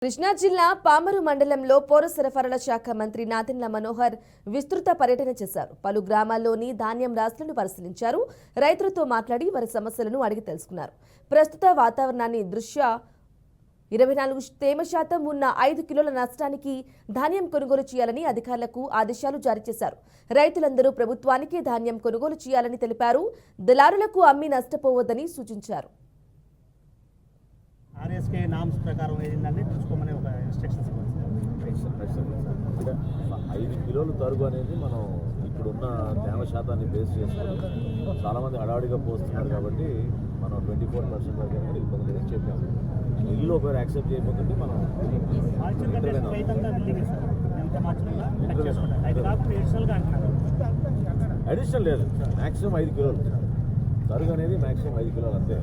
కృష్ణా జిల్లా పామరు మండలంలో పౌర సరఫరాల శాఖ మంత్రి నాదెండ్ల మనోహర్ విస్తృత పర్యటన చేశారు. పలు గ్రామాల్లోని ధాన్యం రాశులను పరిశీలించారు. రైతులతో మాట్లాడి వారి సమస్యలను అడిగి తెలుసుకున్నారు. ప్రస్తుత వాతావరణాన్ని దృష్ట్యా 24 తేమ శాతం ఉన్న 5 కిలోల నష్టానికి ధాన్యం కొనుగోలు చేయాలని అధికారులకు ఆదేశాలు జారీ చేశారు. రైతులందరూ ప్రభుత్వానికే ధాన్యం కొనుగోలు చేయాలని తెలిపారు. దళారులకు అమ్మి నష్టపోవద్దని సూచించారు. ఆర్ఎస్కే నామ్స్ ప్రకారం ఏంటంటే చూసుకోమని ఒక ఇన్స్ట్రక్షన్స్ అంటే 5 కిలోలు తరుగు అనేది మనం ఇప్పుడున్న తేమ శాతాన్ని బేస్ చేసుకొని చాలామంది హడావిడిగా పోస్తున్నారు కాబట్టి మనం 24% వరకు అనేది ఇబ్బంది లేదని చెప్పాము. ఇల్లు ఒకవేళ యాక్సెప్ట్ చేయకపోతే మనం అడిషనల్ లేదు, మ్యాక్సిమం 5 కిలోలు తరుగు అనేది మ్యాక్సిమం 5 కిలోలు అంతే.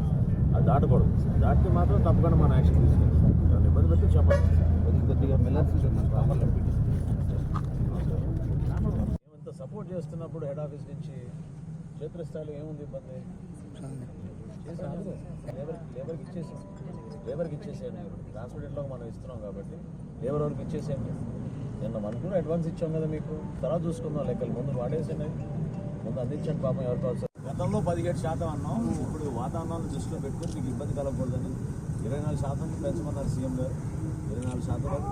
అది దాటకూడదు. దాటితే మాత్రం తప్పకుండా మన యాక్షన్ తీసుకుంటాం. ఇబ్బంది పెడితే చెప్పండి. కొద్దిగా ఏమంత సపోర్ట్ చేస్తున్నప్పుడు హెడ్ ఆఫీస్ నుంచి క్షేత్రస్థాయిలో ఏముంది ఇబ్బంది? లేబర్కి ఇచ్చేసేయండి. ట్రాన్స్పోర్టేట్లో మనం ఇస్తున్నాం కాబట్టి లేబర్ వరకు ఇచ్చేసేయండి. నిన్న మనకు కూడా అడ్వాన్స్ ఇచ్చాం కదా, మీకు తర్వాత చూసుకుందాం. లెక్కలు ముందు వాడేసేయండి, ముందు అందించండి. పాపం ఎవరు కావచ్చు. గతంలో 17% అన్నాం. ఇప్పుడు వాతావరణాన్ని దృష్టిలో పెట్టుకొని మీకు ఇబ్బంది కలగకూడదని 24% పెంచమన్నారు సీఎం గారు. 24% వరకు